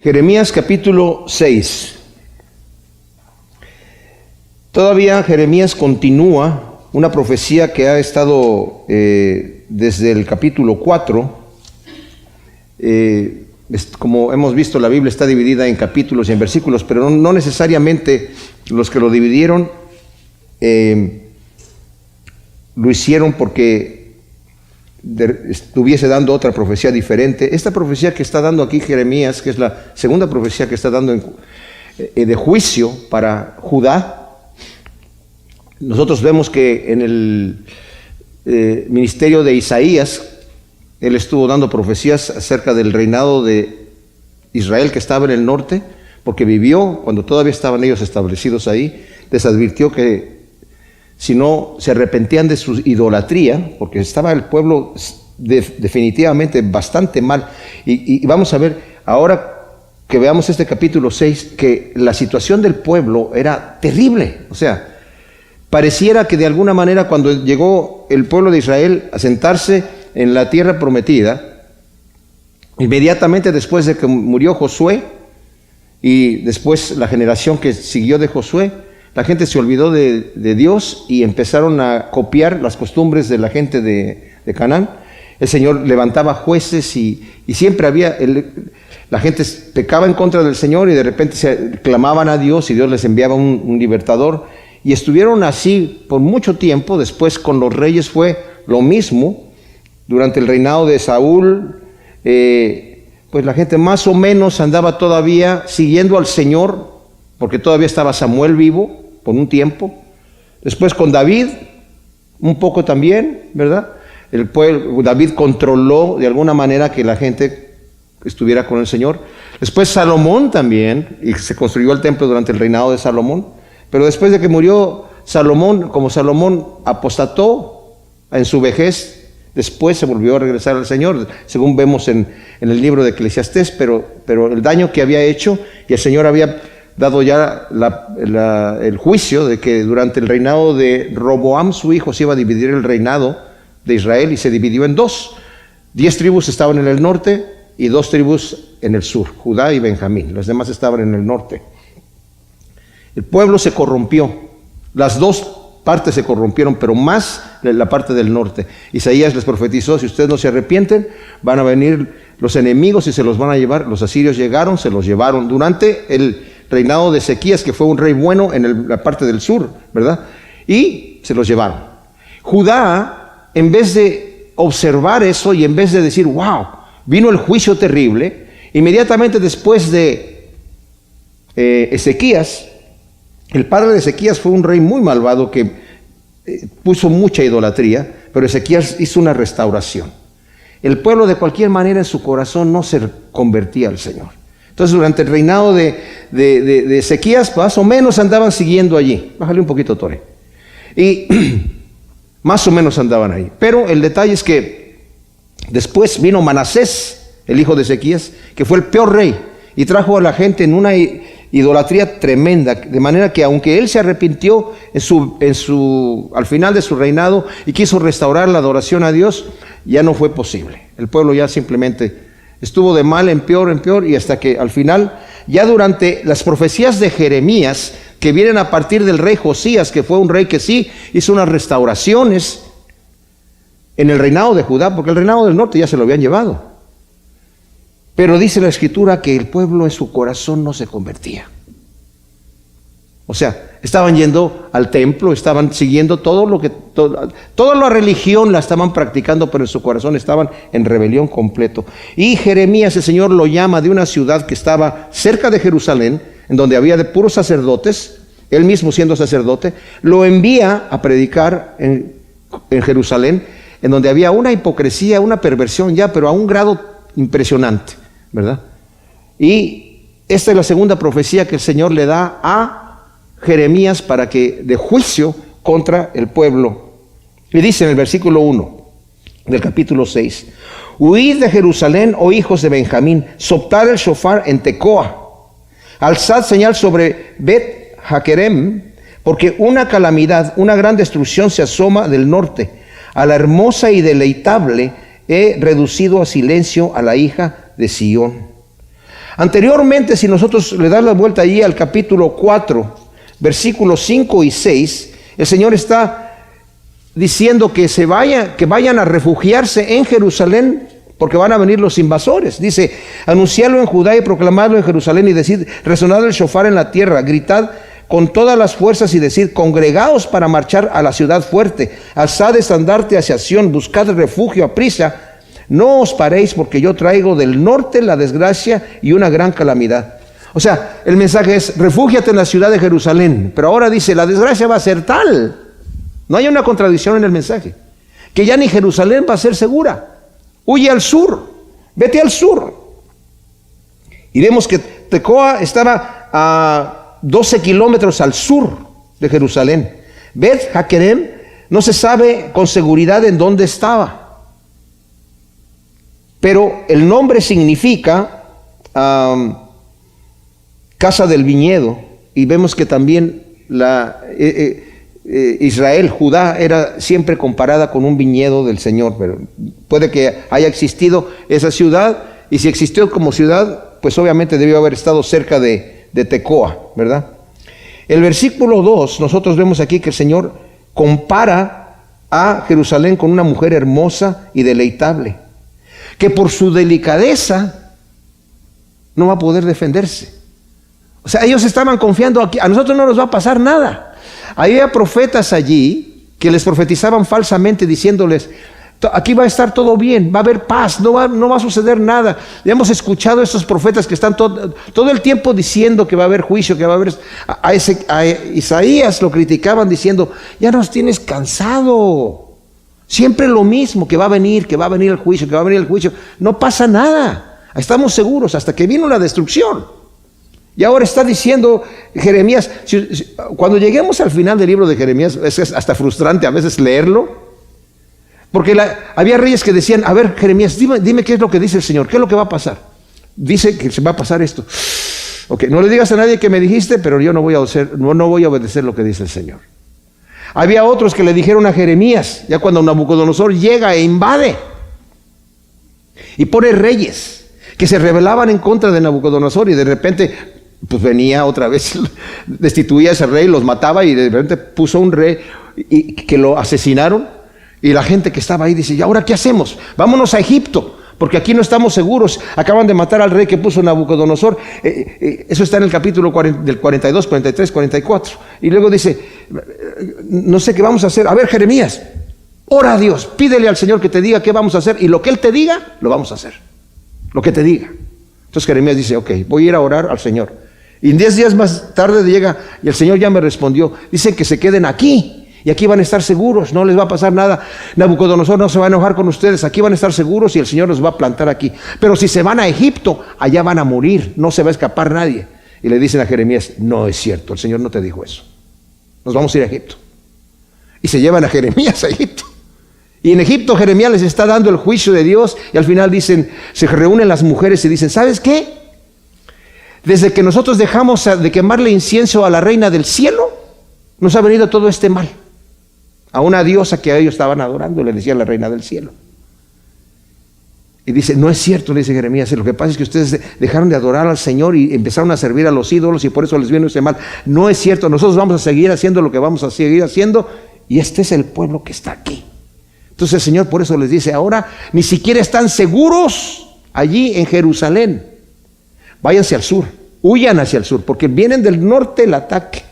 Jeremías capítulo 6. Todavía Jeremías continúa una profecía que ha estado desde el capítulo 4. Como hemos visto, la Biblia está dividida en capítulos y en versículos, pero no necesariamente los que lo dividieron lo hicieron porque estuviese dando otra profecía diferente. Esta profecía que está dando aquí Jeremías, que es la segunda profecía que está dando de juicio para Judá, nosotros vemos que en el ministerio de Isaías, él estuvo dando profecías acerca del reinado de Israel que estaba en el norte, porque vivió cuando todavía estaban ellos establecidos ahí. Les advirtió que si no se arrepentían de su idolatría, porque estaba el pueblo definitivamente bastante mal. Y vamos a ver, ahora que veamos este capítulo 6, que la situación del pueblo era terrible. O sea, pareciera que de alguna manera cuando llegó el pueblo de Israel a sentarse en la tierra prometida, inmediatamente después de que murió Josué y después la generación que siguió de Josué, la gente se olvidó de Dios y empezaron a copiar las costumbres de la gente de Canaán. El Señor levantaba jueces y siempre había, la gente pecaba en contra del Señor y de repente se clamaban a Dios y Dios les enviaba un libertador. Y estuvieron así por mucho tiempo. Después con los reyes fue lo mismo. Durante el reinado de Saúl, pues la gente más o menos andaba todavía siguiendo al Señor, porque todavía estaba Samuel vivo por un tiempo. Después con David, un poco también, ¿verdad? El pueblo, David controló de alguna manera que la gente estuviera con el Señor. Después Salomón también, y se construyó el templo durante el reinado de Salomón. Pero después de que murió Salomón, como Salomón apostató en su vejez, después se volvió a regresar al Señor, según vemos en el libro de Eclesiastés, pero el daño que había hecho, y el Señor había dado ya el juicio de que durante el reinado de Roboam, su hijo, se iba a dividir el reinado de Israel, y se dividió en dos. 10 tribus estaban en el norte y 2 tribus en el sur, Judá y Benjamín. Las demás estaban en el norte. El pueblo se corrompió, las dos partes se corrompieron, pero más la parte del norte. Isaías les profetizó: si ustedes no se arrepienten, van a venir los enemigos y se los van a llevar. Los asirios llegaron, se los llevaron durante el reinado de Ezequías, que fue un rey bueno en la parte del sur, ¿verdad? Y se los llevaron. Judá, en vez de observar eso y en vez de decir, wow, vino el juicio terrible, inmediatamente después de Ezequías, el padre de Ezequías fue un rey muy malvado que puso mucha idolatría, pero Ezequías hizo una restauración. El pueblo de cualquier manera en su corazón no se convertía al Señor. Entonces durante el reinado de Ezequías, más o menos andaban siguiendo allí. Bájale un poquito, Tore. Y más o menos andaban ahí. Pero el detalle es que después vino Manasés, el hijo de Ezequías, que fue el peor rey, y trajo a la gente en una idolatría tremenda, de manera que aunque él se arrepintió al final de su reinado y quiso restaurar la adoración a Dios, ya no fue posible. El pueblo ya simplemente estuvo de mal en peor, y hasta que al final, ya durante las profecías de Jeremías, que vienen a partir del rey Josías, que fue un rey que sí hizo unas restauraciones en el reinado de Judá, porque el reinado del norte ya se lo habían llevado. Pero dice la Escritura que el pueblo en su corazón no se convertía. O sea, estaban yendo al templo, estaban siguiendo toda la religión la estaban practicando, pero en su corazón estaban en rebelión completo. Y Jeremías, el Señor lo llama de una ciudad que estaba cerca de Jerusalén, en donde había de puros sacerdotes, él mismo siendo sacerdote, lo envía a predicar en Jerusalén, en donde había una hipocresía, una perversión ya, pero a un grado impresionante, ¿verdad? Y esta es la segunda profecía que el Señor le da a Jeremías para que de juicio contra el pueblo. Y dice en el versículo 1 del capítulo 6: huid de Jerusalén, oh hijos de Benjamín, soplar el shofar en Tecoa, alzad señal sobre Bet Jaquerem, porque una calamidad, una gran destrucción se asoma del norte. A la hermosa y deleitable he reducido a silencio a la hija de Sión. Anteriormente, si nosotros le damos la vuelta allí al capítulo 4, versículos 5 y 6, el Señor está diciendo que vayan a refugiarse en Jerusalén, porque van a venir los invasores. Dice, anunciarlo en Judá y proclamarlo en Jerusalén y decir, resonad el shofar en la tierra, gritad con todas las fuerzas y decir, congregaos para marchar a la ciudad fuerte, alzad estandarte hacia Sión, buscad refugio a prisa, no os paréis porque yo traigo del norte la desgracia y una gran calamidad. O sea, el mensaje es, refúgiate en la ciudad de Jerusalén, pero ahora dice, la desgracia va a ser tal. No hay una contradicción en el mensaje, que ya ni Jerusalén va a ser segura. Huye al sur, vete al sur. Y vemos que Tecoa estaba a 12 kilómetros al sur de Jerusalén. Bet Hakerem no se sabe con seguridad en dónde estaba, pero el nombre significa casa del viñedo, y vemos que también Israel, Judá, era siempre comparada con un viñedo del Señor, pero puede que haya existido esa ciudad, y si existió como ciudad, pues obviamente debió haber estado cerca de Tecoa, ¿verdad? El versículo 2, nosotros vemos aquí que el Señor compara a Jerusalén con una mujer hermosa y deleitable, que por su delicadeza no va a poder defenderse. O sea, ellos estaban confiando aquí, a nosotros no nos va a pasar nada. Había profetas allí que les profetizaban falsamente diciéndoles, aquí va a estar todo bien, va a haber paz, no va a suceder nada. Ya hemos escuchado a estos profetas que están todo el tiempo diciendo que va a haber juicio, que va a haber... A Isaías lo criticaban diciendo, ya nos tienes cansado, siempre lo mismo, que va a venir el juicio, que va a venir el juicio. No pasa nada, estamos seguros hasta que vino la destrucción. Y ahora está diciendo Jeremías, cuando lleguemos al final del libro de Jeremías, es hasta frustrante a veces leerlo, porque había reyes que decían, a ver Jeremías, dime qué es lo que dice el Señor, qué es lo que va a pasar. Dice que se va a pasar esto. Ok, no le digas a nadie que me dijiste, pero yo no voy a obedecer lo que dice el Señor. Había otros que le dijeron a Jeremías, ya cuando Nabucodonosor llega e invade, y pone reyes que se rebelaban en contra de Nabucodonosor, y de repente pues venía otra vez, destituía a ese rey, los mataba, y de repente puso un rey y que lo asesinaron, y la gente que estaba ahí dice, ¿y ahora qué hacemos? Vámonos a Egipto, porque aquí no estamos seguros, acaban de matar al rey que puso Nabucodonosor. Eso está en el capítulo del 42, 43, 44, y luego dice, no sé qué vamos a hacer. A ver Jeremías, ora a Dios, pídele al Señor que te diga qué vamos a hacer, y lo que Él te diga, lo vamos a hacer, lo que te diga. Entonces Jeremías dice, ok, voy a ir a orar al Señor. Y 10 días más tarde llega, y el Señor ya me respondió, dicen que se queden aquí, y aquí van a estar seguros, no les va a pasar nada, Nabucodonosor no se va a enojar con ustedes, aquí van a estar seguros y el Señor los va a plantar aquí. Pero si se van a Egipto, allá van a morir, no se va a escapar nadie. Y le dicen a Jeremías, no es cierto, el Señor no te dijo eso, nos vamos a ir a Egipto. Y se llevan a Jeremías a Egipto. Y en Egipto Jeremías les está dando el juicio de Dios, y al final dicen, se reúnen las mujeres y dicen, ¿sabes qué? Desde que nosotros dejamos de quemarle incienso a la reina del cielo, nos ha venido todo este mal. A una diosa que a ellos estaban adorando, le decía la reina del cielo. Y dice, no es cierto, le dice Jeremías, lo que pasa es que ustedes dejaron de adorar al Señor y empezaron a servir a los ídolos, y por eso les vino ese mal. No es cierto, nosotros vamos a seguir haciendo lo que vamos a seguir haciendo, y este es el pueblo que está aquí. Entonces el Señor por eso les dice, ahora ni siquiera están seguros allí en Jerusalén. Váyanse al sur, huyan hacia el sur, porque vienen del norte el ataque.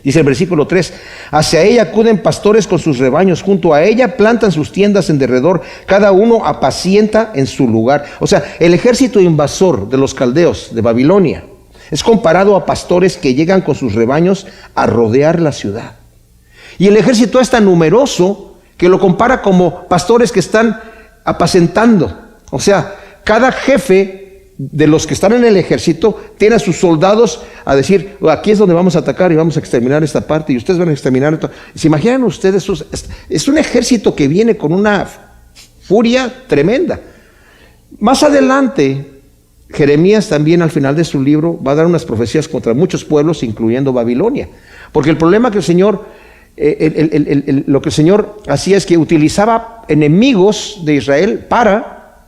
Dice el versículo 3, hacia ella acuden pastores con sus rebaños, junto a ella plantan sus tiendas en derredor, cada uno apacienta en su lugar. O sea, el ejército invasor de los caldeos de Babilonia es comparado a pastores que llegan con sus rebaños a rodear la ciudad. Y el ejército es tan numeroso que lo compara como pastores que están apacentando. O sea, cada jefe de los que están en el ejército tiene a sus soldados a decir, aquí es donde vamos a atacar y vamos a exterminar esta parte y ustedes van a exterminar esto. ¿Se imaginan ustedes? Es un ejército que viene con una furia tremenda. Más adelante, Jeremías también al final de su libro va a dar unas profecías contra muchos pueblos, incluyendo Babilonia. Porque el problema que el Señor, lo que el Señor hacía es que utilizaba enemigos de Israel para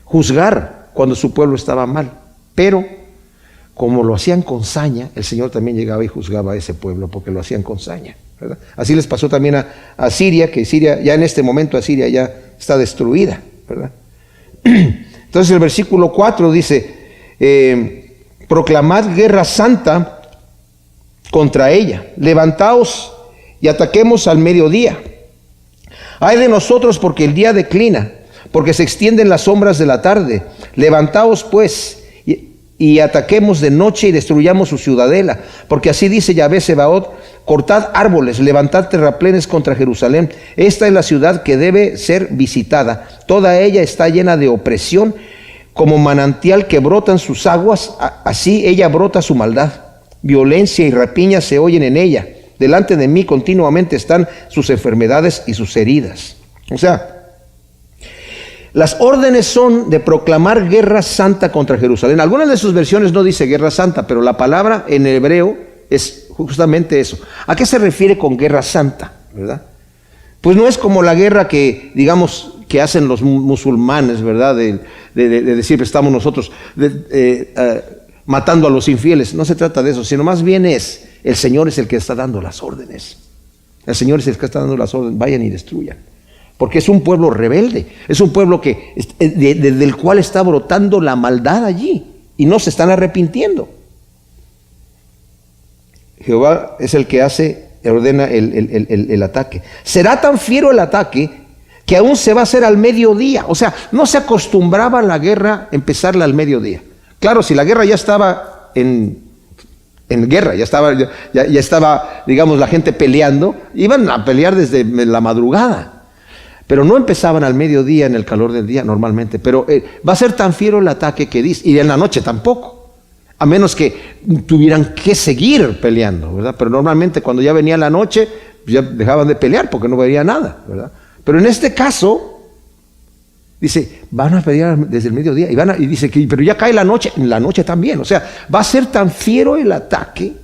juzgar cuando su pueblo estaba mal. Pero como lo hacían con saña, el Señor también llegaba y juzgaba a ese pueblo porque lo hacían con saña, ¿verdad? Así les pasó también a Siria, que Siria, ya en este momento Asiria ya está destruida, ¿verdad? Entonces el versículo 4 dice, proclamad guerra santa contra ella, levantaos y ataquemos al mediodía. Ay de nosotros porque el día declina, porque se extienden las sombras de la tarde. Levantaos pues y ataquemos de noche y destruyamos su ciudadela, porque así dice Yahvé Sebaot, cortad árboles, levantad terraplenes contra Jerusalén. Esta es la ciudad que debe ser visitada. Toda ella está llena de opresión, como manantial que brotan sus aguas, así ella brota su maldad. Violencia y rapiña se oyen en ella. Delante de mí continuamente están sus enfermedades y sus heridas. O sea, las órdenes son de proclamar guerra santa contra Jerusalén. Algunas de sus versiones no dice guerra santa, pero la palabra en hebreo es justamente eso. ¿A qué se refiere con guerra santa? ¿Verdad? Pues no es como la guerra que, digamos, que hacen los musulmanes, ¿verdad? De decir, estamos nosotros matando a los infieles. No se trata de eso, sino más bien el Señor es el que está dando las órdenes. El Señor es el que está dando las órdenes. Vayan y destruyan. Porque es un pueblo rebelde, es un pueblo que del cual está brotando la maldad allí y no se están arrepintiendo. Jehová es el que ordena el ataque. Será tan fiero el ataque que aún se va a hacer al mediodía. O sea, no se acostumbraba la guerra empezarla al mediodía. Claro, si la guerra ya estaba en guerra, ya estaba, digamos, la gente peleando, iban a pelear desde la madrugada. Pero no empezaban al mediodía en el calor del día normalmente. Pero va a ser tan fiero el ataque que dice, y en la noche tampoco, a menos que tuvieran que seguir peleando, ¿verdad? Pero normalmente cuando ya venía la noche, ya dejaban de pelear porque no veía nada, ¿verdad? Pero en este caso, dice, van a pelear desde el mediodía, y dice que, pero ya cae la noche también. O sea, va a ser tan fiero el ataque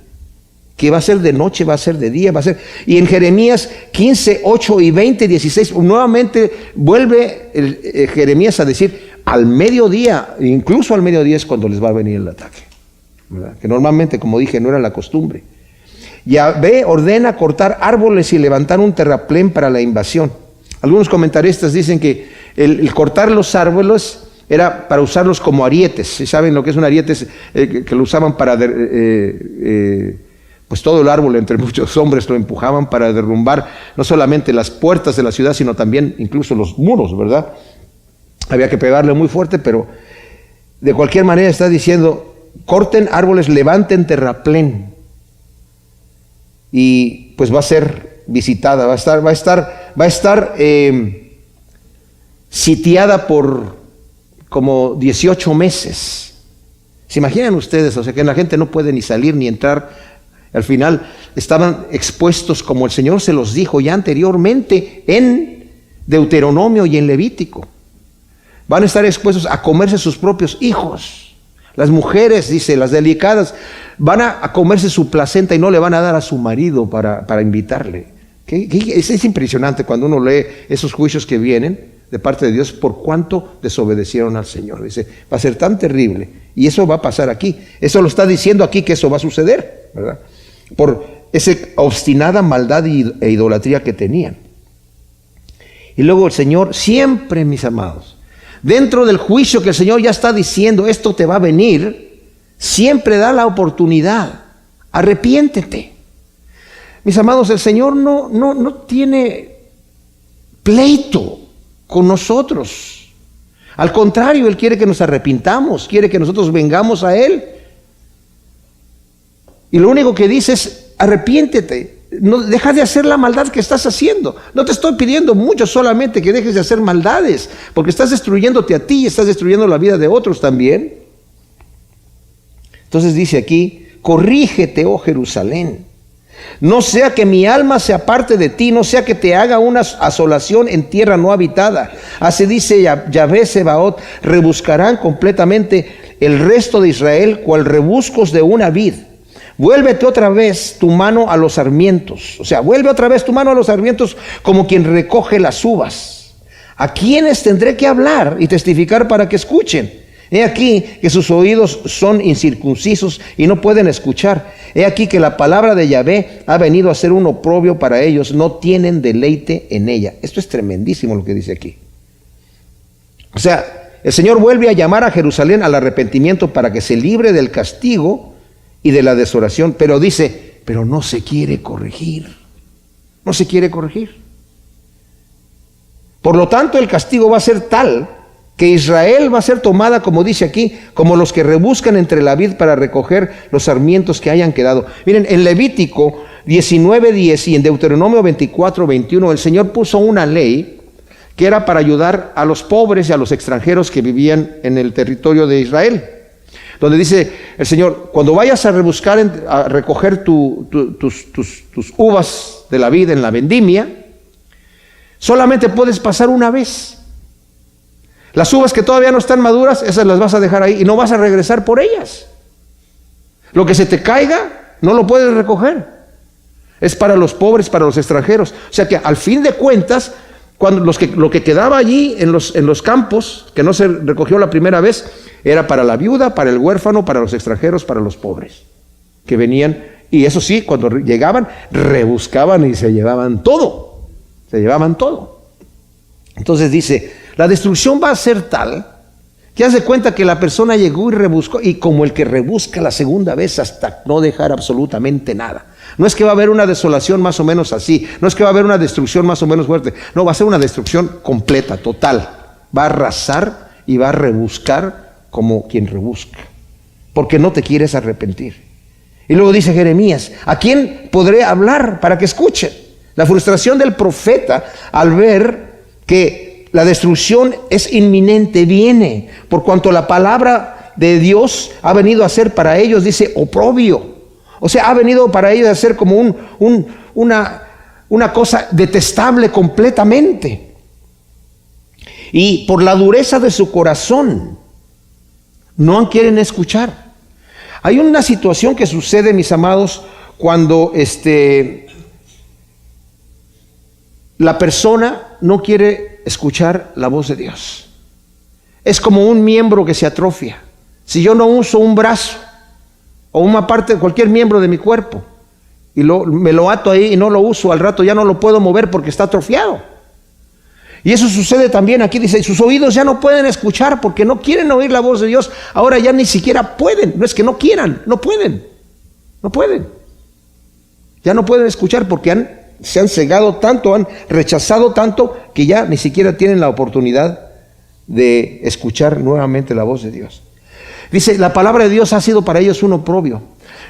que va a ser de noche, va a ser de día, va a ser... Y en Jeremías 15, 8 y 20, 16, nuevamente vuelve Jeremías a decir, al mediodía, incluso al mediodía es cuando les va a venir el ataque, ¿verdad? Que normalmente, como dije, no era la costumbre. Yahvé ordena cortar árboles y levantar un terraplén para la invasión. Algunos comentaristas dicen que el cortar los árboles era para usarlos como arietes. ¿Saben lo que es un ariete? Que lo usaban para... pues todo el árbol, entre muchos hombres, lo empujaban para derrumbar no solamente las puertas de la ciudad, sino también incluso los muros, ¿verdad? Había que pegarle muy fuerte, pero de cualquier manera está diciendo, corten árboles, levanten terraplén, y pues va a ser visitada, va a estar sitiada por como 18 meses. ¿Se imaginan ustedes? O sea, que la gente no puede ni salir ni entrar. Al final estaban expuestos, como el Señor se los dijo ya anteriormente en Deuteronomio y en Levítico. Van a estar expuestos a comerse sus propios hijos. Las mujeres, dice, las delicadas, van a comerse su placenta y no le van a dar a su marido para invitarle. Es impresionante cuando uno lee esos juicios que vienen de parte de Dios por cuánto desobedecieron al Señor. Dice, va a ser tan terrible. Y eso va a pasar aquí. Eso lo está diciendo aquí que eso va a suceder, ¿verdad? Por esa obstinada maldad e idolatría que tenían. Y luego el Señor siempre, mis amados, dentro del juicio que el Señor ya está diciendo, esto te va a venir, siempre da la oportunidad. Arrepiéntete. Mis amados, el Señor no tiene pleito con nosotros. Al contrario, Él quiere que nos arrepintamos, quiere que nosotros vengamos a Él. Y lo único que dice es, arrepiéntete, no, deja de hacer la maldad que estás haciendo. No te estoy pidiendo mucho, solamente que dejes de hacer maldades, porque estás destruyéndote a ti y estás destruyendo la vida de otros también. Entonces dice aquí, corrígete, oh Jerusalén. No sea que mi alma se aparte de ti, no sea que te haga una asolación en tierra no habitada. Así dice Yahvé Sebaot, rebuscarán completamente el resto de Israel, cual rebuscos de una vid. Vuélvete otra vez tu mano a los sarmientos. O sea, vuelve otra vez tu mano a los sarmientos como quien recoge las uvas. ¿A quiénes tendré que hablar y testificar para que escuchen? He aquí que sus oídos son incircuncisos y no pueden escuchar. He aquí que la palabra de Yahvé ha venido a ser un oprobio para ellos, no tienen deleite en ella. Esto es tremendísimo lo que dice aquí. O sea, el Señor vuelve a llamar a Jerusalén al arrepentimiento para que se libre del castigo y de la desolación, pero dice, pero no se quiere corregir. No se quiere corregir. Por lo tanto, el castigo va a ser tal que Israel va a ser tomada, como dice aquí, como los que rebuscan entre la vid para recoger los sarmientos que hayan quedado. Miren, en Levítico 19:10 y en Deuteronomio 24:21, el Señor puso una ley que era para ayudar a los pobres y a los extranjeros que vivían en el territorio de Israel. Donde dice el Señor, cuando vayas a rebuscar, a recoger tus uvas de la vid en la vendimia, solamente puedes pasar una vez. Las uvas que todavía no están maduras, esas las vas a dejar ahí y no vas a regresar por ellas. Lo que se te caiga, no lo puedes recoger. Es para los pobres, para los extranjeros. O sea que al fin de cuentas, cuando lo que quedaba allí en los campos, que no se recogió la primera vez, era para la viuda, para el huérfano, para los extranjeros, para los pobres, que venían. Y eso sí, cuando llegaban, rebuscaban y se llevaban todo. Se llevaban todo. Entonces dice, la destrucción va a ser tal que haz de cuenta que la persona llegó y rebuscó, y como el que rebusca la segunda vez hasta no dejar absolutamente nada. No es que va a haber una desolación más o menos así, no es que va a haber una destrucción más o menos fuerte, no, va a ser una destrucción completa, total. Va a arrasar y va a rebuscar como quien rebusca, porque no te quieres arrepentir. Y luego dice Jeremías, ¿a quién podré hablar para que escuchen? La frustración del profeta al ver que la destrucción es inminente, viene, por cuanto la palabra de Dios ha venido a ser para ellos, dice, oprobio. O sea, ha venido para ellos a ser como una cosa detestable completamente. Y por la dureza de su corazón, no quieren escuchar. Hay una situación que sucede, mis amados, cuando la persona no quiere escuchar la voz de Dios. Es como un miembro que se atrofia. Si yo no uso un brazo o una parte de cualquier miembro de mi cuerpo y me lo ato ahí y no lo uso, al rato ya no lo puedo mover porque está atrofiado. Y eso sucede también aquí, dice, sus oídos ya no pueden escuchar porque no quieren oír la voz de Dios. Ahora ya ni siquiera pueden, no es que no quieran, no pueden. Ya no pueden escuchar porque se han cegado tanto, han rechazado tanto que ya ni siquiera tienen la oportunidad de escuchar nuevamente la voz de Dios. Dice, la palabra de Dios ha sido para ellos un oprobio.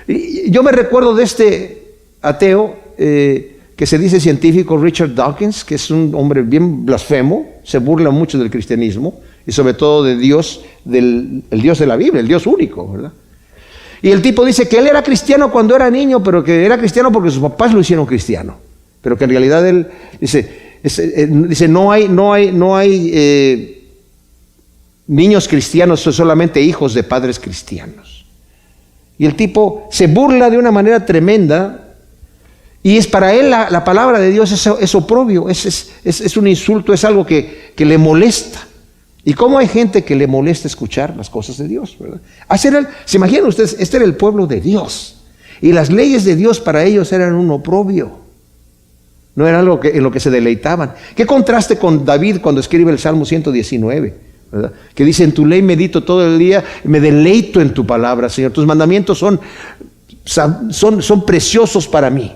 Y yo me recuerdo de este ateo que se dice científico, Richard Dawkins, que es un hombre bien blasfemo, se burla mucho del cristianismo y sobre todo de Dios, el Dios de la Biblia, el Dios único, ¿verdad? Y el tipo dice que él era cristiano cuando era niño, pero que era cristiano porque sus papás lo hicieron cristiano. Pero que en realidad él dice no hay niños cristianos, son solamente hijos de padres cristianos. Y el tipo se burla de una manera tremenda, y es para él la palabra de Dios es oprobio, es un insulto, es algo que le molesta. ¿Y cómo hay gente que le molesta escuchar las cosas de Dios, verdad? ¿Se imaginan ustedes? Este era el pueblo de Dios, y las leyes de Dios para ellos eran un oprobio. No era algo en lo que se deleitaban. ¿Qué contraste con David cuando escribe el Salmo 119? ¿Verdad? Que dice, en tu ley medito todo el día, me deleito en tu palabra, Señor. Tus mandamientos son preciosos para mí.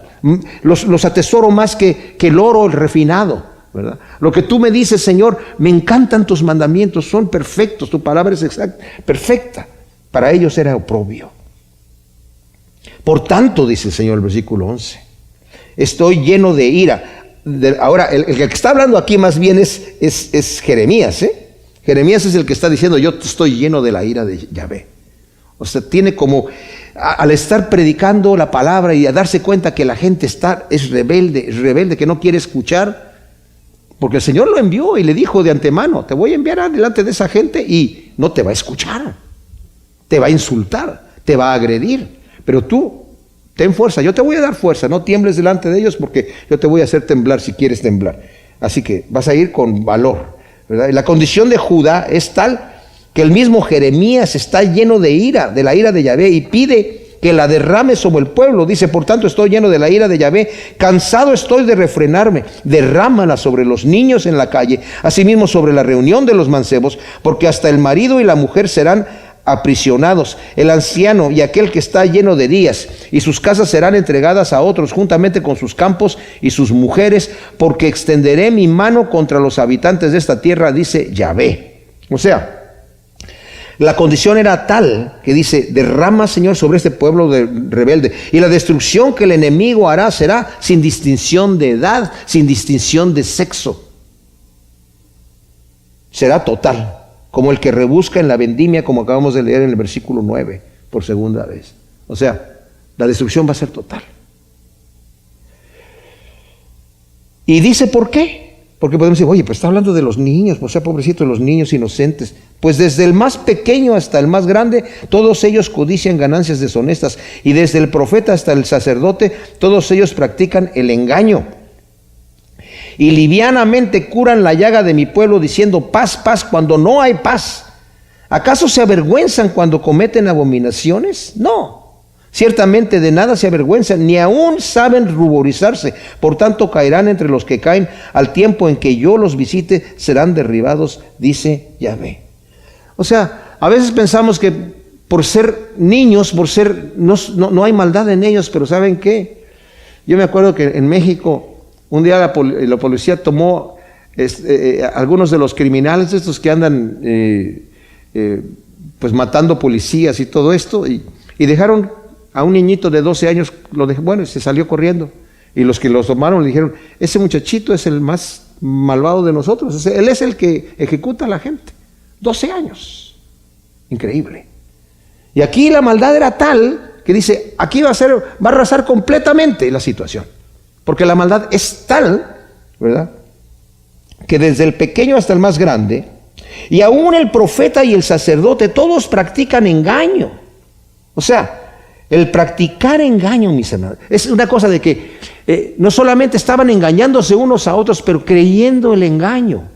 Los atesoro más que el oro refinado, ¿verdad? Lo que tú me dices, Señor, me encantan tus mandamientos, son perfectos, tu palabra es exacta, perfecta. Para ellos era oprobio. Por tanto, dice el Señor, el versículo 11, estoy lleno de ira. Ahora, el que está hablando aquí más bien es Jeremías, Jeremías es el que está diciendo, yo estoy lleno de la ira de Yahvé. O sea, tiene como, al estar predicando la palabra y a darse cuenta que la gente es rebelde, que no quiere escuchar, porque el Señor lo envió y le dijo de antemano, te voy a enviar delante de esa gente y no te va a escuchar, te va a insultar, te va a agredir, pero tú ten fuerza, yo te voy a dar fuerza, no tiembles delante de ellos porque yo te voy a hacer temblar si quieres temblar. Así que vas a ir con valor, ¿verdad? Y la condición de Judá es tal que el mismo Jeremías está lleno de ira, de la ira de Yahvé, y pide que la derrame sobre el pueblo. Dice, por tanto estoy lleno de la ira de Yahvé, cansado estoy de refrenarme, derrámala sobre los niños en la calle, asimismo sobre la reunión de los mancebos, porque hasta el marido y la mujer serán aprisionados, el anciano y aquel que está lleno de días, y sus casas serán entregadas a otros, juntamente con sus campos y sus mujeres, porque extenderé mi mano contra los habitantes de esta tierra, dice Yahvé. O sea, la condición era tal que dice, derrama, Señor, sobre este pueblo rebelde, y la destrucción que el enemigo hará será sin distinción de edad, sin distinción de sexo. Será total, como el que rebusca en la vendimia, como acabamos de leer en el versículo 9, por segunda vez. O sea, la destrucción va a ser total. Y dice, ¿por qué? Porque podemos decir, oye, pues está hablando de los niños, pues sea pobrecito de los niños inocentes. Pues desde el más pequeño hasta el más grande, todos ellos codician ganancias deshonestas. Y desde el profeta hasta el sacerdote, todos ellos practican el engaño. Y livianamente curan la llaga de mi pueblo, diciendo paz, paz, cuando no hay paz. ¿Acaso se avergüenzan cuando cometen abominaciones? No. Ciertamente de nada se avergüenzan, ni aún saben ruborizarse. Por tanto caerán entre los que caen, al tiempo en que yo los visite serán derribados, dice Yahvé. O sea, a veces pensamos que por ser niños, no hay maldad en ellos, pero ¿saben qué? Yo me acuerdo que en México un día la policía tomó algunos de los criminales, estos que andan pues matando policías y todo esto, y dejaron a un niñito de 12 años, se salió corriendo. Y los que lo tomaron le dijeron, ese muchachito es el más malvado de nosotros, él es el que ejecuta a la gente. 12 años. Increíble. Y aquí la maldad era tal que dice, aquí va a arrasar completamente la situación. Porque la maldad es tal, ¿verdad?, que desde el pequeño hasta el más grande, y aún el profeta y el sacerdote, todos practican engaño. O sea, el practicar engaño, mis hermanos, es una cosa de que no solamente estaban engañándose unos a otros, pero creyendo el engaño,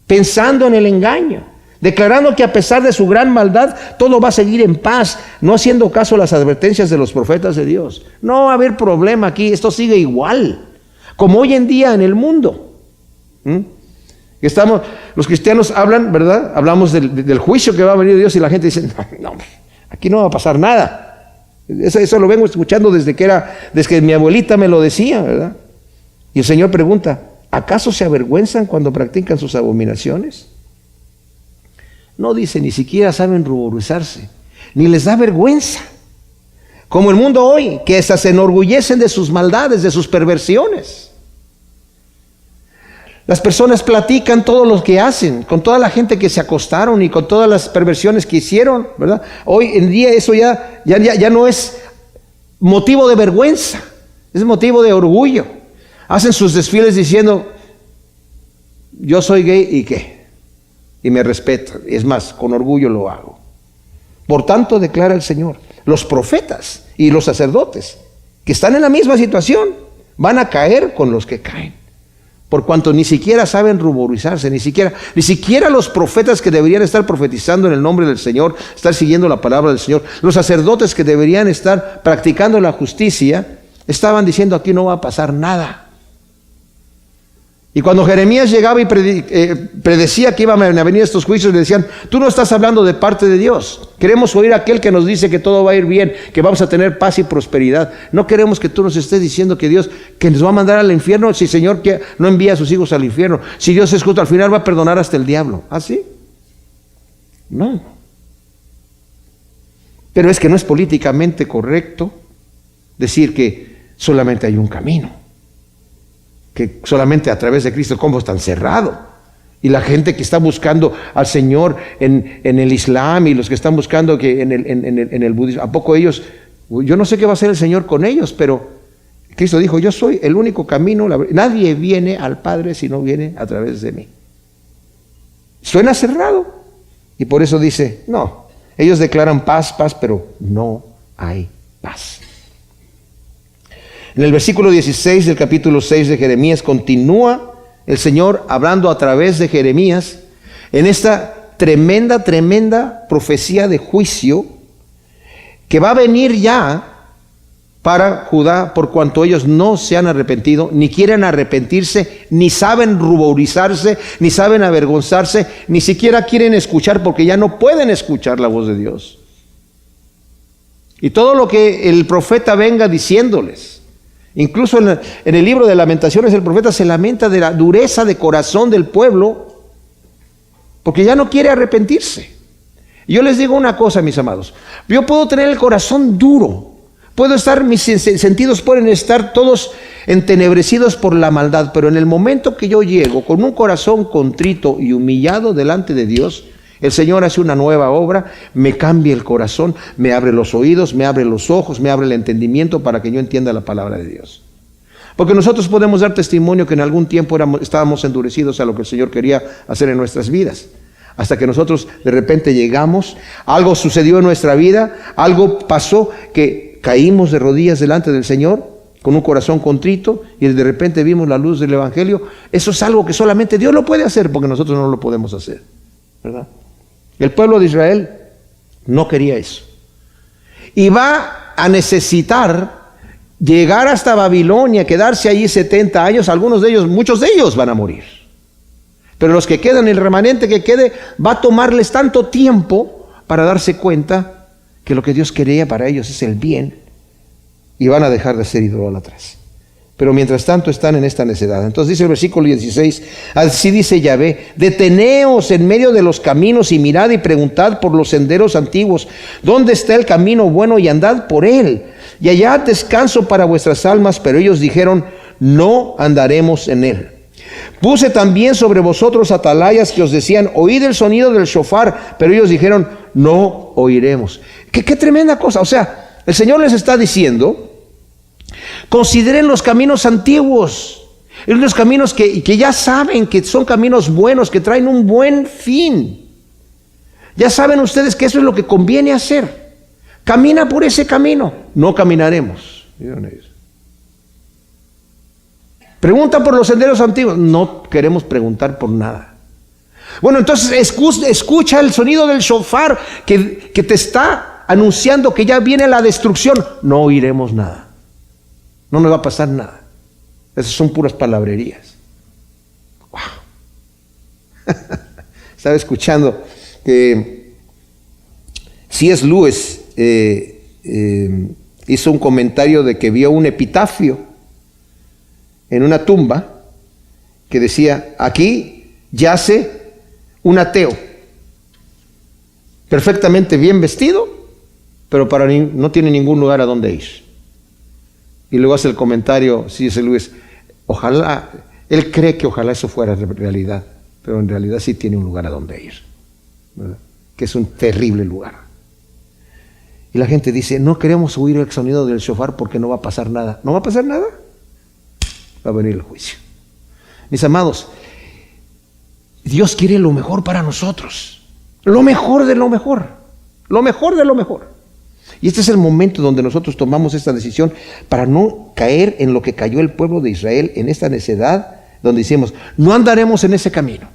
pensando en el engaño, declarando que a pesar de su gran maldad, todo va a seguir en paz, no haciendo caso a las advertencias de los profetas de Dios. No va a haber problema aquí, esto sigue igual, como hoy en día en el mundo. Los cristianos hablan, ¿verdad? Hablamos del juicio que va a venir de Dios, y la gente dice, no, aquí no va a pasar nada. Eso lo vengo escuchando desde que mi abuelita me lo decía, ¿verdad? Y el Señor pregunta, ¿acaso se avergüenzan cuando practican sus abominaciones? No dice, ni siquiera saben ruborizarse, ni les da vergüenza. Como el mundo hoy, que hasta se enorgullecen de sus maldades, de sus perversiones. Las personas platican todo lo que hacen, con toda la gente que se acostaron y con todas las perversiones que hicieron, ¿verdad? Hoy en día eso ya no es motivo de vergüenza, es motivo de orgullo. Hacen sus desfiles diciendo, yo soy gay y qué, y me respetan. Es más, con orgullo lo hago. Por tanto, declara el Señor, los profetas y los sacerdotes que están en la misma situación van a caer con los que caen. Por cuanto ni siquiera saben ruborizarse, ni siquiera los profetas que deberían estar profetizando en el nombre del Señor, estar siguiendo la palabra del Señor, los sacerdotes que deberían estar practicando la justicia, estaban diciendo, aquí no va a pasar nada. Y cuando Jeremías llegaba y predecía que iban a venir estos juicios, le decían, tú no estás hablando de parte de Dios. Queremos oír a aquel que nos dice que todo va a ir bien, que vamos a tener paz y prosperidad. No queremos que tú nos estés diciendo que Dios, que nos va a mandar al infierno, si el Señor que no envía a sus hijos al infierno. Si Dios es justo, al final va a perdonar hasta el diablo. ¿Ah, sí? No. Pero es que no es políticamente correcto decir que solamente hay un camino, que solamente a través de Cristo, como es tan cerrado. Y la gente que está buscando al Señor en el Islam, y los que están buscando que en el budismo, ¿a poco ellos? Yo no sé qué va a hacer el Señor con ellos, pero Cristo dijo, yo soy el único camino, nadie viene al Padre si no viene a través de mí. Suena cerrado, y por eso dice, no, ellos declaran paz, paz, pero no hay paz. En el versículo 16 del capítulo 6 de Jeremías continúa el Señor hablando a través de Jeremías en esta tremenda, tremenda profecía de juicio que va a venir ya para Judá, por cuanto ellos no se han arrepentido, ni quieren arrepentirse, ni saben ruborizarse, ni saben avergonzarse, ni siquiera quieren escuchar, porque ya no pueden escuchar la voz de Dios. Y todo lo que el profeta venga diciéndoles, incluso en el libro de Lamentaciones, el profeta se lamenta de la dureza de corazón del pueblo, porque ya no quiere arrepentirse. Y yo les digo una cosa, mis amados, yo puedo tener el corazón duro, mis sentidos pueden estar todos entenebrecidos por la maldad, pero en el momento que yo llego con un corazón contrito y humillado delante de Dios, el Señor hace una nueva obra, me cambia el corazón, me abre los oídos, me abre los ojos, me abre el entendimiento para que yo entienda la palabra de Dios. Porque nosotros podemos dar testimonio que en algún tiempo estábamos endurecidos a lo que el Señor quería hacer en nuestras vidas. Hasta que nosotros de repente llegamos, algo sucedió en nuestra vida, algo pasó que caímos de rodillas delante del Señor con un corazón contrito y de repente vimos la luz del Evangelio. Eso es algo que solamente Dios lo puede hacer, porque nosotros no lo podemos hacer, ¿verdad? El pueblo de Israel no quería eso. Y va a necesitar llegar hasta Babilonia, quedarse allí 70 años, algunos de ellos, muchos de ellos van a morir. Pero los que quedan, el remanente que quede, va a tomarles tanto tiempo para darse cuenta que lo que Dios quería para ellos es el bien, y van a dejar de ser idólatras. Pero mientras tanto están en esta necedad. Entonces dice el versículo 16, así dice Yahvé: deteneos en medio de los caminos y mirad y preguntad por los senderos antiguos, ¿dónde está el camino bueno? Y andad por él, y hallad descanso para vuestras almas. Pero ellos dijeron: no andaremos en él. Puse también sobre vosotros atalayas que os decían: oíd el sonido del shofar. Pero ellos dijeron: no oiremos. Qué tremenda cosa. O sea, el Señor les está diciendo: consideren los caminos antiguos, los caminos que ya saben que son caminos buenos, que traen un buen fin. Ya saben ustedes que eso es lo que conviene hacer. Camina por ese camino. No caminaremos. Pregunta por los senderos antiguos. No queremos preguntar por nada. Bueno, entonces escucha el sonido del shofar que te está anunciando que ya viene la destrucción. No oiremos nada. No nos va a pasar nada. Esas son puras palabrerías. Wow. Estaba escuchando que C.S. Lewis hizo un comentario de que vio un epitafio en una tumba que decía: aquí yace un ateo, perfectamente bien vestido, pero no tiene ningún lugar a donde ir. Y luego hace el comentario C.S. Lewis: ojalá, él cree que ojalá eso fuera realidad, pero en realidad sí tiene un lugar a donde ir, ¿verdad? Que es un terrible lugar. Y la gente dice: no queremos oír el sonido del shofar porque no va a pasar nada. ¿No va a pasar nada? Va a venir el juicio. Mis amados, Dios quiere lo mejor para nosotros, lo mejor de lo mejor, lo mejor de lo mejor. Y este es el momento donde nosotros tomamos esta decisión para no caer en lo que cayó el pueblo de Israel, en esta necedad, donde decimos: no andaremos en ese camino,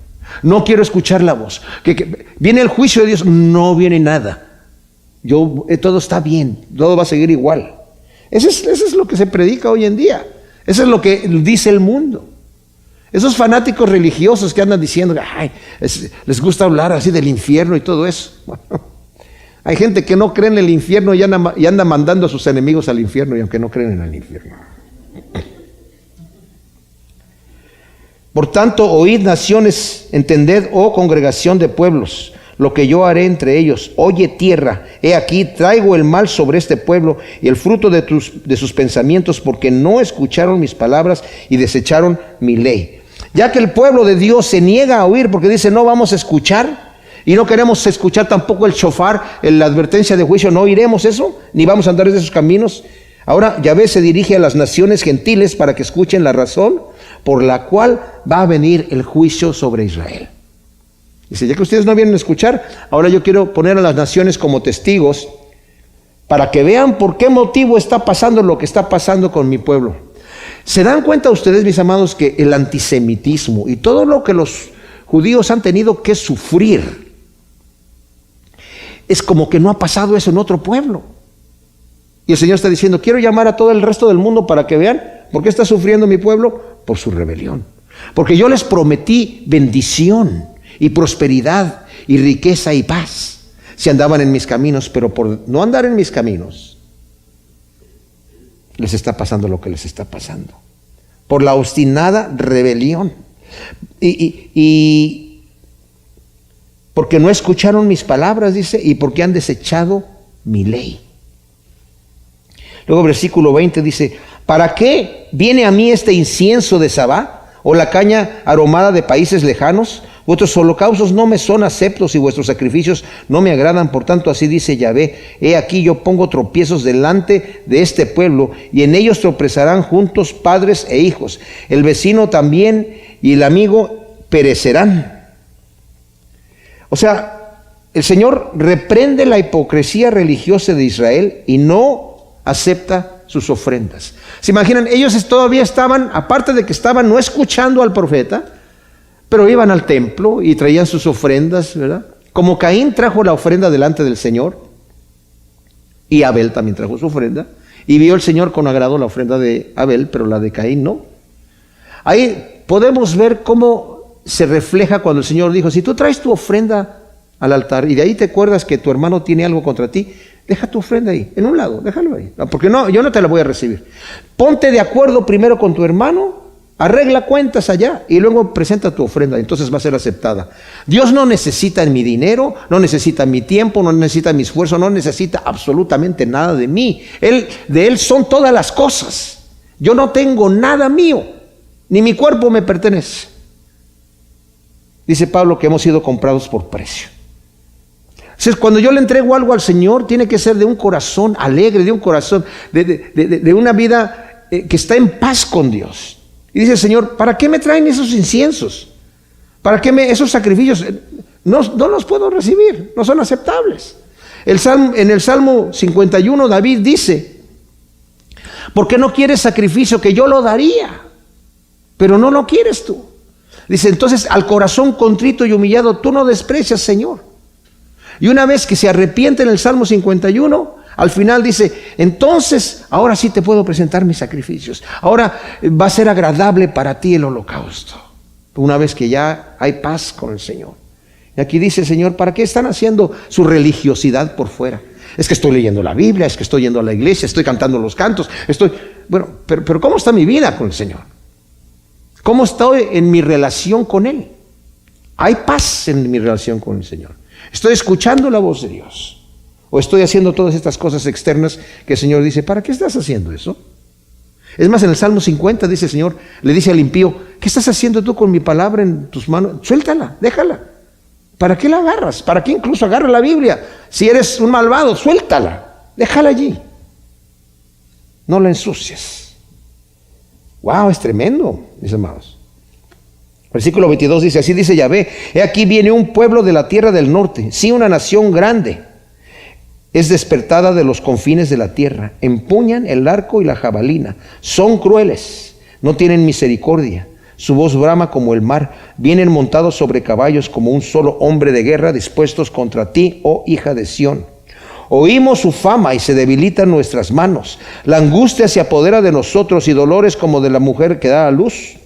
no quiero escuchar la voz, que viene el juicio de Dios. No viene nada, todo está bien, todo va a seguir igual. Eso es lo que se predica hoy en día, eso es lo que dice el mundo. Esos fanáticos religiosos que andan diciendo: ay, les gusta hablar así del infierno y todo eso. Bueno, hay gente que no cree en el infierno y anda mandando a sus enemigos al infierno, y aunque no creen en el infierno. Por tanto, oíd, naciones, entended, oh congregación de pueblos, lo que yo haré entre ellos. Oye, tierra, he aquí traigo el mal sobre este pueblo y el fruto de sus pensamientos, porque no escucharon mis palabras y desecharon mi ley. Ya que el pueblo de Dios se niega a oír porque dice: no vamos a escuchar, y no queremos escuchar tampoco el shofar, la advertencia de juicio, no oiremos eso, ni vamos a andar en esos caminos. Ahora Yahvé se dirige a las naciones gentiles para que escuchen la razón por la cual va a venir el juicio sobre Israel. Dice: ya que ustedes no vienen a escuchar, ahora yo quiero poner a las naciones como testigos para que vean por qué motivo está pasando lo que está pasando con mi pueblo. ¿Se dan cuenta ustedes, mis amados, que el antisemitismo y todo lo que los judíos han tenido que sufrir es como que no ha pasado eso en otro pueblo. Y el Señor está diciendo, quiero llamar a todo el resto del mundo para que vean por qué está sufriendo mi pueblo, por su rebelión. Porque yo les prometí bendición y prosperidad y riqueza y paz si andaban en mis caminos, pero por no andar en mis caminos, les está pasando lo que les está pasando. Por la obstinada rebelión. Y porque no escucharon mis palabras, dice, y porque han desechado mi ley. Luego versículo 20 dice, ¿para qué viene a mí este incienso de Sabá o la caña aromada de países lejanos? Vuestros holocaustos no me son aceptos y vuestros sacrificios no me agradan. Por tanto, así dice Yahvé, he aquí yo pongo tropiezos delante de este pueblo y en ellos tropezarán juntos padres e hijos. El vecino también y el amigo perecerán. O sea, el Señor reprende la hipocresía religiosa de Israel y no acepta sus ofrendas. ¿Se imaginan? Ellos todavía estaban, aparte de que estaban no escuchando al profeta, pero iban al templo y traían sus ofrendas, ¿verdad? Como Caín trajo la ofrenda delante del Señor, y Abel también trajo su ofrenda, y vio el Señor con agrado la ofrenda de Abel, pero la de Caín no. Ahí podemos ver cómo se refleja cuando el Señor dijo, si tú traes tu ofrenda al altar y de ahí te acuerdas que tu hermano tiene algo contra ti, deja tu ofrenda ahí, en un lado, déjalo ahí. No, porque no, yo no te la voy a recibir. Ponte de acuerdo primero con tu hermano, arregla cuentas allá y luego presenta tu ofrenda, entonces va a ser aceptada. Dios no necesita mi dinero, no necesita mi tiempo, no necesita mi esfuerzo, no necesita absolutamente nada de mí. De Él son todas las cosas. Yo no tengo nada mío, ni mi cuerpo me pertenece. Dice Pablo que hemos sido comprados por precio. Entonces, cuando yo le entrego algo al Señor, tiene que ser de un corazón alegre, de un corazón, de una vida que está en paz con Dios. Y dice el Señor, ¿para qué me traen esos inciensos? ¿Para qué esos sacrificios? No los puedo recibir, no son aceptables. En el Salmo 51, David dice, ¿por qué no quieres sacrificio? Que yo lo daría, pero no lo quieres tú. Dice, entonces, al corazón contrito y humillado, tú no desprecias, Señor. Y una vez que se arrepiente en el Salmo 51, al final dice, entonces, ahora sí te puedo presentar mis sacrificios. Ahora va a ser agradable para ti el holocausto. Una vez que ya hay paz con el Señor. Y aquí dice el Señor, ¿para qué están haciendo su religiosidad por fuera? Es que estoy leyendo la Biblia, es que estoy yendo a la iglesia, estoy cantando los cantos, bueno, pero ¿cómo está mi vida con el Señor? ¿Cómo estoy en mi relación con Él? Hay paz en mi relación con el Señor. ¿Estoy escuchando la voz de Dios? ¿O estoy haciendo todas estas cosas externas que el Señor dice, ¿para qué estás haciendo eso? Es más, en el Salmo 50 dice el Señor, le dice al impío, ¿qué estás haciendo tú con mi palabra en tus manos? Suéltala, déjala. ¿Para qué la agarras? ¿Para qué incluso agarras la Biblia? Si eres un malvado, suéltala, déjala allí. No la ensucies. Wow, es tremendo, mis amados. Versículo 22 dice, así dice Yahvé, he aquí viene un pueblo de la tierra del norte, sí, una nación grande, es despertada de los confines de la tierra, empuñan el arco y la jabalina, son crueles, no tienen misericordia, su voz brama como el mar, vienen montados sobre caballos como un solo hombre de guerra, dispuestos contra ti, oh hija de Sión. Oímos su fama y se debilitan nuestras manos, la angustia se apodera de nosotros y dolores como de la mujer que da a luz.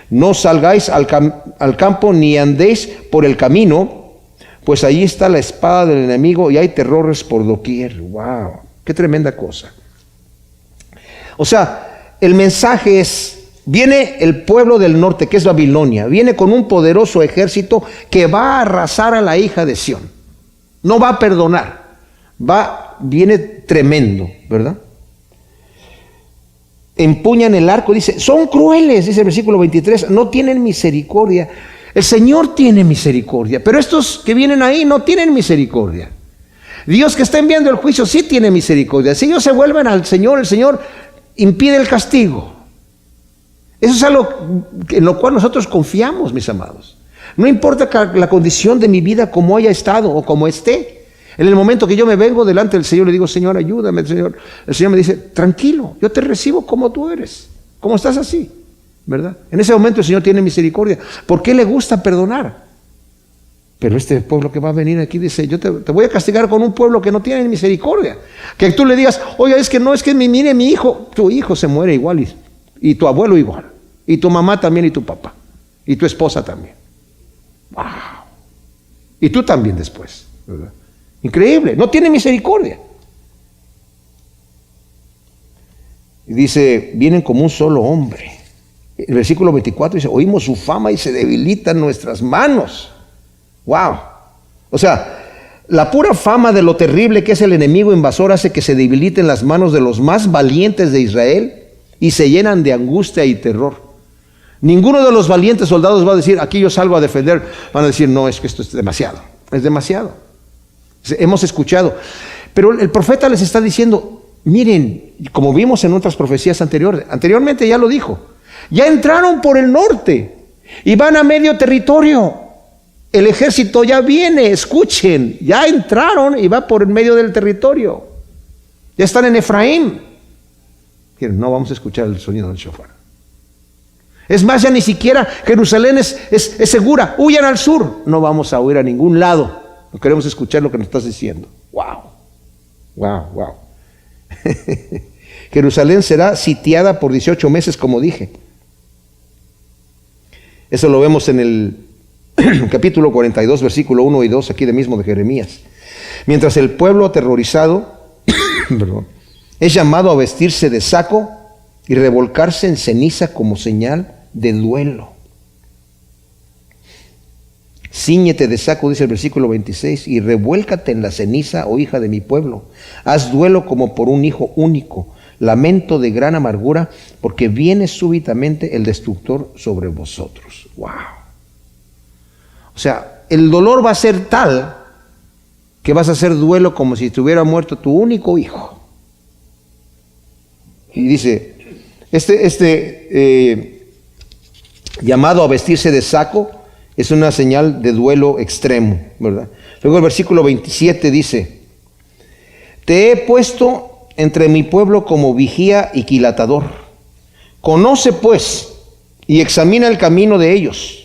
No salgáis al campo ni andéis por el camino, pues allí está la espada del enemigo y hay terrores por doquier. ¡Wow! ¡Qué tremenda cosa! O sea, el mensaje es, viene el pueblo del norte, que es Babilonia, viene con un poderoso ejército que va a arrasar a la hija de Sión. No va a perdonar, viene tremendo, ¿verdad? Empuñan el arco, dice, son crueles, dice el versículo 23, no tienen misericordia. El Señor tiene misericordia, pero estos que vienen ahí no tienen misericordia. Dios que está enviando el juicio sí tiene misericordia. Si ellos se vuelven al Señor, el Señor impide el castigo. Eso es algo en lo cual nosotros confiamos, mis amados. No importa la condición de mi vida como haya estado o como esté. En el momento que yo me vengo delante del Señor, le digo, Señor, ayúdame, Señor. El Señor me dice, tranquilo, yo te recibo como tú eres, como estás así, ¿verdad? En ese momento el Señor tiene misericordia, porque Él le gusta perdonar. Pero este pueblo que va a venir aquí dice, yo te voy a castigar con un pueblo que no tiene misericordia. Que tú le digas, oiga, es que no, es que mire mi hijo, tu hijo se muere igual y tu abuelo igual, y tu mamá también y tu papá, y tu esposa también. ¡Wow! Y tú también después, ¿verdad? Increíble, no tiene misericordia. Y dice, vienen como un solo hombre. El versículo 24 dice, oímos su fama y se debilitan nuestras manos. ¡Wow! O sea, la pura fama de lo terrible que es el enemigo invasor hace que se debiliten las manos de los más valientes de Israel y se llenan de angustia y terror. Ninguno de los valientes soldados va a decir, aquí yo salgo a defender. Van a decir, no, es que esto es demasiado. Es demasiado. Hemos escuchado. Pero el profeta les está diciendo, miren, como vimos en otras profecías anteriormente ya lo dijo, ya entraron por el norte y van a medio territorio. El ejército ya viene, escuchen, ya entraron y va por el medio del territorio. Ya están en Efraín. No vamos a escuchar el sonido del shofar. Es más, ya ni siquiera Jerusalén es segura. Huyan al sur. No vamos a huir a ningún lado. No queremos escuchar lo que nos estás diciendo. Wow, wow, wow. Jerusalén será sitiada por 18 meses, como dije. Eso lo vemos en el capítulo 42, versículo 1 y 2, aquí de mismo de Jeremías. Mientras el pueblo aterrorizado es llamado a vestirse de saco y revolcarse en ceniza como señal de duelo. Cíñete de saco, dice el versículo 26, y revuélcate en la ceniza, oh hija de mi pueblo. Haz duelo como por un hijo único, lamento de gran amargura, porque viene súbitamente el destructor sobre vosotros. ¡Wow! O sea, el dolor va a ser tal que vas a hacer duelo como si te hubiera muerto tu único hijo. Y dice, llamado a vestirse de saco es una señal de duelo extremo, ¿verdad? Luego el versículo 27 dice, te he puesto entre mi pueblo como vigía y quilatador. Conoce pues y examina el camino de ellos.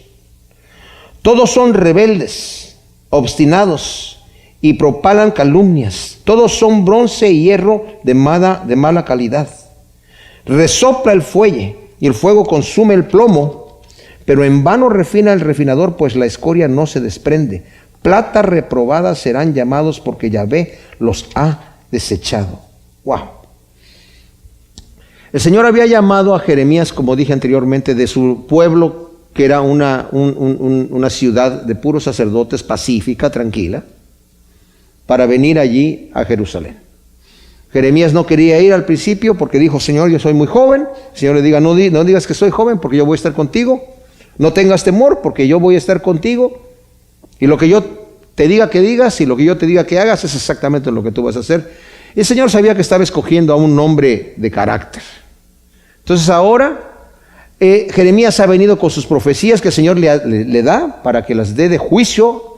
Todos son rebeldes, obstinados y propalan calumnias. Todos son bronce y hierro de mala calidad. Resopla el fuelle y el fuego consume el plomo, pero en vano refina el refinador, pues la escoria no se desprende. Plata reprobada serán llamados, porque Yahvé los ha desechado. ¡Wow! El Señor había llamado a Jeremías, como dije anteriormente, de su pueblo, que era una ciudad de puros sacerdotes, pacífica, tranquila, para venir allí a Jerusalén. Jeremías no quería ir al principio porque dijo, Señor, yo soy muy joven. El Señor le diga, no digas que soy joven porque yo voy a estar contigo. No tengas temor porque yo voy a estar contigo. Y lo que yo te diga que digas y lo que yo te diga que hagas es exactamente lo que tú vas a hacer. Y el Señor sabía que estaba escogiendo a un hombre de carácter. Entonces ahora Jeremías ha venido con sus profecías que el Señor le da para que las dé de juicio.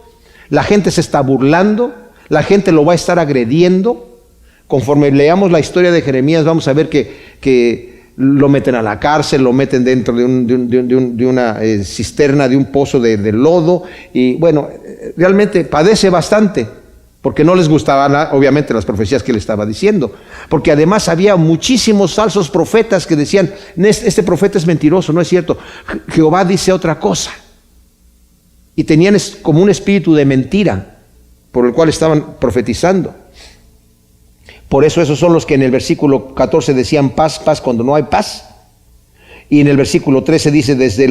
La gente se está burlando, la gente lo va a estar agrediendo. Conforme leamos la historia de Jeremías vamos a ver que lo meten a la cárcel, lo meten dentro de una cisterna, de un pozo de lodo, y bueno, realmente padece bastante, porque no les gustaban obviamente las profecías que le estaba diciendo, porque además había muchísimos falsos profetas que decían, este profeta es mentiroso, no es cierto, Jehová dice otra cosa, y tenían como un espíritu de mentira, por el cual estaban profetizando. Por eso esos son los que en el versículo 14 decían paz, paz, cuando no hay paz. Y en el versículo 13 dice, desde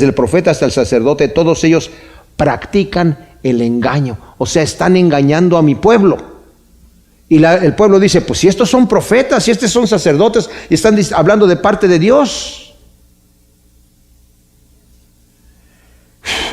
el profeta hasta el sacerdote, todos ellos practican el engaño. O sea, están engañando a mi pueblo. Y el pueblo dice, pues si estos son profetas, si estos son sacerdotes, y están hablando de parte de Dios.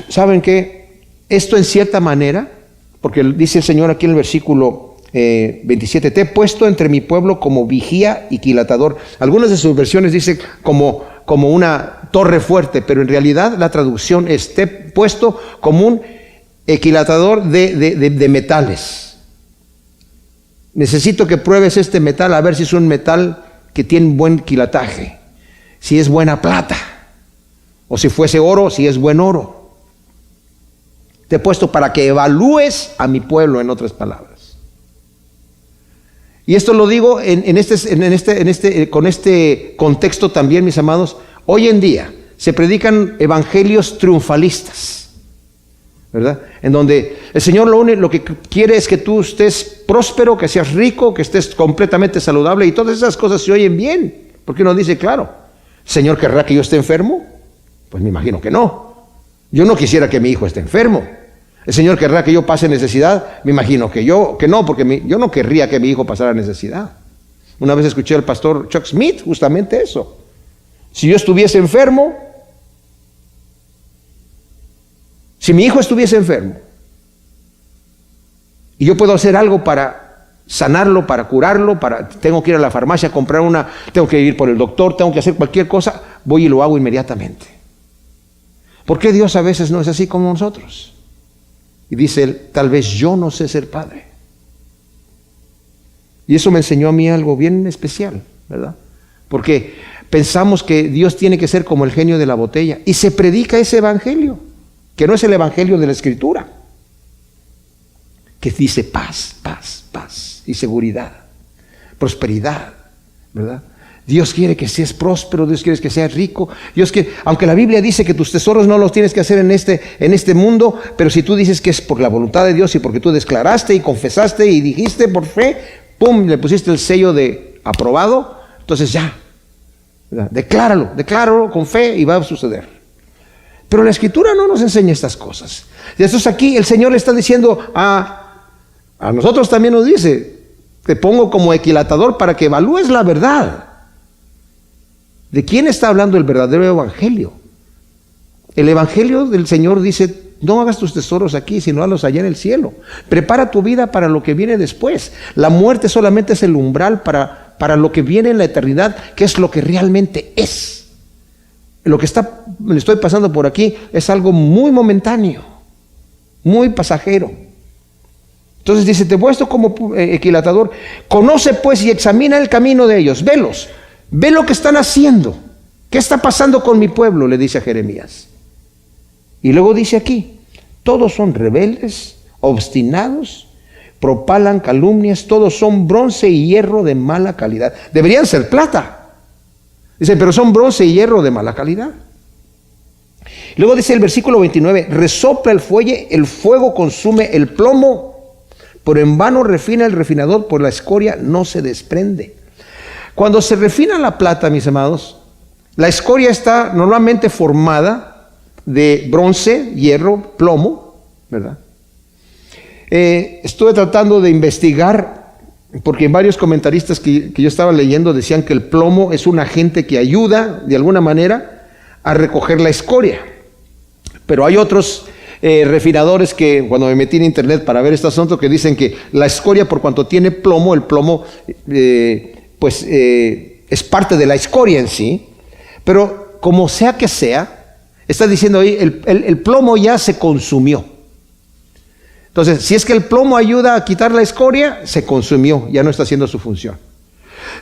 ¿Saben qué? Esto en cierta manera, porque dice el Señor aquí en el versículo 27, te he puesto entre mi pueblo como vigía y quilatador. Algunas de sus versiones dicen como una torre fuerte, pero en realidad la traducción es te he puesto como un quilatador de metales. Necesito que pruebes este metal a ver si es un metal que tiene buen quilataje, si es buena plata, o si fuese oro, si es buen oro. Te he puesto para que evalúes a mi pueblo, en otras palabras. Y esto lo digo con este contexto también, mis amados. Hoy en día se predican evangelios triunfalistas, ¿verdad? En donde el Señor lo que quiere es que tú estés próspero, que seas rico, que estés completamente saludable, y todas esas cosas se oyen bien, porque uno dice, claro, ¿Señor querrá que yo esté enfermo? Pues me imagino que no. Yo no quisiera que mi hijo esté enfermo. ¿El Señor querrá que yo pase necesidad? Me imagino que no, porque yo no querría que mi hijo pasara necesidad. Una vez escuché al pastor Chuck Smith justamente eso. Si yo estuviese enfermo, si mi hijo estuviese enfermo, y yo puedo hacer algo para sanarlo, para curarlo, tengo que ir a la farmacia a comprar tengo que ir por el doctor, tengo que hacer cualquier cosa, voy y lo hago inmediatamente. ¿Por qué Dios a veces no es así como nosotros? Y dice él, tal vez yo no sé ser padre. Y eso me enseñó a mí algo bien especial, ¿verdad? Porque pensamos que Dios tiene que ser como el genio de la botella. Y se predica ese evangelio, que no es el evangelio de la Escritura, que dice paz, paz, paz y seguridad, prosperidad, ¿verdad? Dios quiere que seas próspero, Dios quiere que seas rico. Dios quiere, aunque la Biblia dice que tus tesoros no los tienes que hacer en este mundo, pero si tú dices que es por la voluntad de Dios y porque tú declaraste y confesaste y dijiste por fe, ¡pum!, le pusiste el sello de aprobado, entonces ya, ¿verdad? Decláralo con fe y va a suceder. Pero la Escritura no nos enseña estas cosas. Y entonces aquí el Señor le está diciendo a nosotros también nos dice, te pongo como equilatador para que evalúes la verdad. ¿De quién está hablando el verdadero evangelio? El evangelio del Señor dice, no hagas tus tesoros aquí, sino hazlos allá en el cielo. Prepara tu vida para lo que viene después. La muerte solamente es el umbral para lo que viene en la eternidad, que es lo que realmente es. Lo que le estoy pasando por aquí es algo muy momentáneo, muy pasajero. Entonces dice, te he puesto como equilatador, conoce pues y examina el camino de ellos, velos. Ve lo que están haciendo. ¿Qué está pasando con mi pueblo?, le dice a Jeremías. Y luego dice aquí, todos son rebeldes, obstinados, propalan calumnias, todos son bronce y hierro de mala calidad. Deberían ser plata. Dice, pero son bronce y hierro de mala calidad. Luego dice el versículo 29, resopla el fuelle, el fuego consume el plomo, pero en vano refina el refinador, por la escoria no se desprende. Cuando se refina la plata, mis amados, la escoria está normalmente formada de bronce, hierro, plomo, ¿verdad? Estuve tratando de investigar, porque varios comentaristas que yo estaba leyendo decían que el plomo es un agente que ayuda, de alguna manera, a recoger la escoria. Pero hay otros refinadores que, cuando me metí en internet para ver este asunto, que dicen que la escoria, por cuanto tiene plomo, el plomo es parte de la escoria en sí, pero como sea que sea, está diciendo ahí, el plomo ya se consumió. Entonces, si es que el plomo ayuda a quitar la escoria, se consumió, ya no está haciendo su función.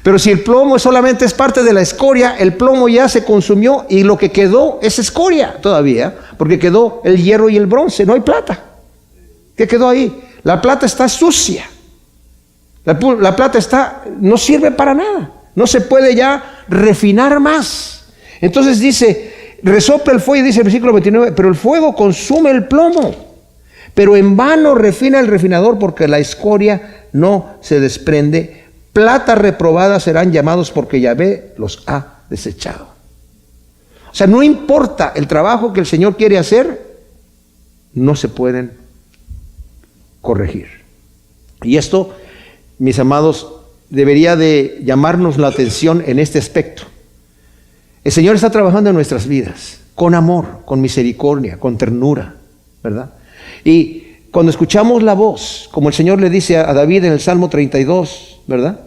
Pero si el plomo solamente es parte de la escoria, el plomo ya se consumió y lo que quedó es escoria todavía, porque quedó el hierro y el bronce, no hay plata. ¿Qué quedó ahí? La plata está sucia. La plata no sirve para nada, no se puede ya refinar más. Entonces dice, resopla el fuego, dice el versículo 29, pero el fuego consume el plomo, pero en vano refina el refinador, porque la escoria no se desprende. Plata reprobada serán llamados, porque Yahvé los ha desechado. O sea, no importa el trabajo que el Señor quiere hacer, no se pueden corregir. Y esto, mis amados, debería de llamarnos la atención en este aspecto. El Señor está trabajando en nuestras vidas, con amor, con misericordia, con ternura, ¿verdad? Y cuando escuchamos la voz, como el Señor le dice a David en el Salmo 32, ¿verdad?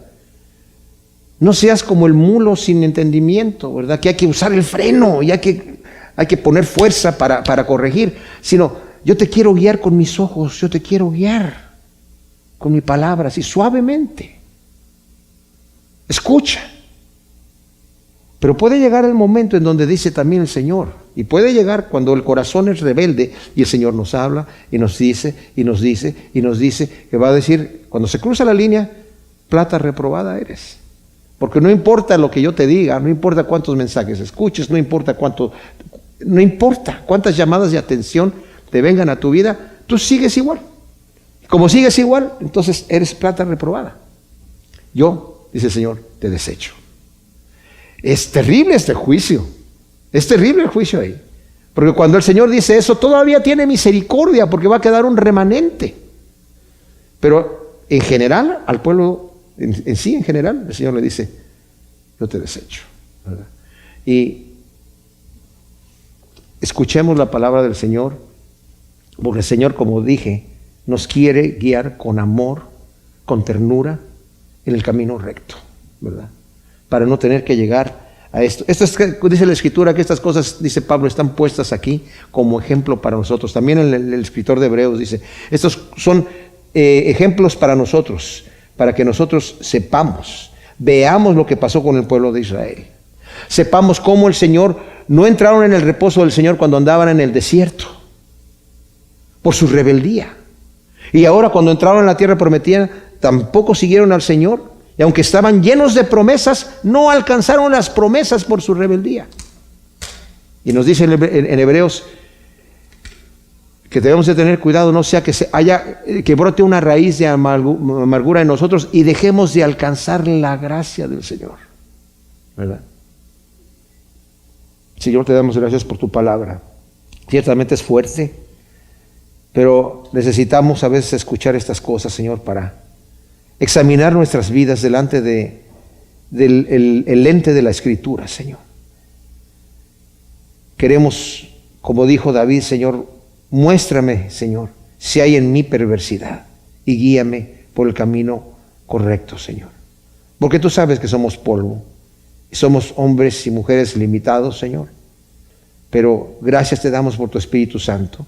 No seas como el mulo sin entendimiento, ¿verdad? Que hay que usar el freno y hay que poner fuerza para corregir, sino yo te quiero guiar con mis ojos, yo te quiero guiar con mi palabra, así suavemente. Escucha. Pero puede llegar el momento en donde dice también el Señor, y puede llegar cuando el corazón es rebelde y el Señor nos habla y nos dice, y nos dice, y nos dice, que va a decir, cuando se cruza la línea, plata reprobada eres. Porque no importa lo que yo te diga, no importa cuántos mensajes escuches, no importa cuántas llamadas de atención te vengan a tu vida, tú sigues igual. Como sigues igual, entonces eres plata reprobada. Yo, dice el Señor, te desecho. Es terrible este juicio. Es terrible el juicio ahí. Porque cuando el Señor dice eso, todavía tiene misericordia porque va a quedar un remanente. Pero en general, al pueblo en sí, en general, el Señor le dice, yo te desecho, ¿verdad? Y escuchemos la palabra del Señor, porque el Señor, como dije, nos quiere guiar con amor, con ternura, en el camino recto, ¿verdad? Para no tener que llegar a esto. Dice la Escritura que estas cosas, dice Pablo, están puestas aquí como ejemplo para nosotros. También el escritor de Hebreos dice, estos son ejemplos para nosotros, para que nosotros sepamos, veamos lo que pasó con el pueblo de Israel. Sepamos cómo el Señor, no entraron en el reposo del Señor cuando andaban en el desierto, por su rebeldía. Y ahora cuando entraron en la tierra prometida, tampoco siguieron al Señor. Y aunque estaban llenos de promesas, no alcanzaron las promesas por su rebeldía. Y nos dice en Hebreos que debemos de tener cuidado, no sea que brote una raíz de amargura en nosotros y dejemos de alcanzar la gracia del Señor, ¿verdad? Señor, te damos gracias por tu palabra. Ciertamente es fuerte, pero necesitamos a veces escuchar estas cosas, Señor, para examinar nuestras vidas delante del lente de la Escritura, Señor. Queremos, como dijo David, Señor, muéstrame, Señor, si hay en mí perversidad y guíame por el camino correcto, Señor. Porque tú sabes que somos polvo y somos hombres y mujeres limitados, Señor. Pero gracias te damos por tu Espíritu Santo,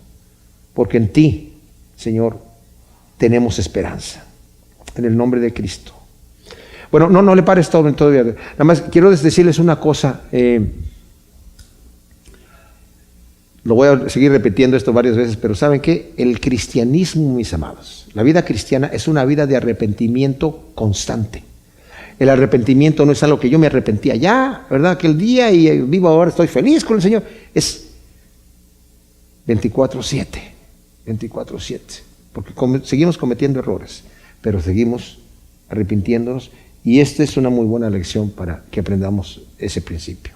porque en ti, Señor, tenemos esperanza. En el nombre de Cristo. Bueno, no le pares todo todavía. Nada más quiero decirles una cosa. Lo voy a seguir repitiendo esto varias veces, pero ¿saben qué? El cristianismo, mis amados, la vida cristiana es una vida de arrepentimiento constante. El arrepentimiento no es algo que yo me arrepentía ya, ¿verdad? Aquel día y vivo ahora, estoy feliz con el Señor. Es 24/7, 24/7, porque seguimos cometiendo errores, pero seguimos arrepintiéndonos, y esta es una muy buena lección para que aprendamos ese principio.